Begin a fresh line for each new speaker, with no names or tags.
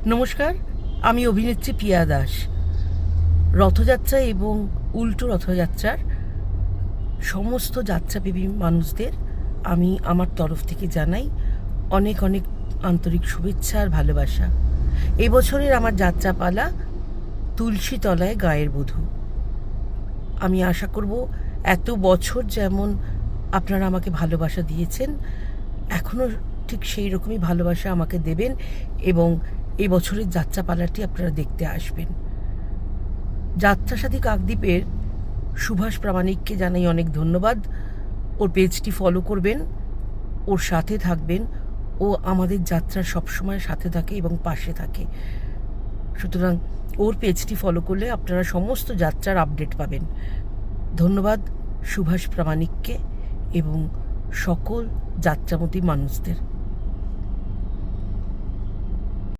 নমস্কার, আমি অভিনেত্রী পিয়া দাস। রথযাত্রা এবং উল্টো রথযাত্রার সমস্ত যাত্রাপ্রেমী মানুষদের আমি আমার তরফ থেকে জানাই অনেক অনেক আন্তরিক শুভেচ্ছা আর ভালোবাসা। এবছরের আমার যাত্রাপালা তুলসী তলায় গায়ের বধূ। আমি আশা করব এত বছর যেমন আপনারা আমাকে ভালোবাসা দিয়েছেন, এখনও ঠিক সেই রকমই ভালোবাসা আমাকে দেবেন এবং এই বছরের যাত্রাপালাটি আপনারা দেখতে আসবেন। যাত্রাসাথী কাকদ্বীপের সুভাষ প্রামাণিককে জানাই অনেক ধন্যবাদ। ওর পেজটি ফলো করবেন, ওর সাথে থাকবেন। ও আমাদের যাত্রার সবসময় সাথে থাকে এবং পাশে থাকে। সুতরাং ওর পেজটি ফলো করলে আপনারা সমস্ত যাত্রার আপডেট পাবেন। ধন্যবাদ সুভাষ প্রামাণিককে এবং সকল যাত্রামতী মানুষদের।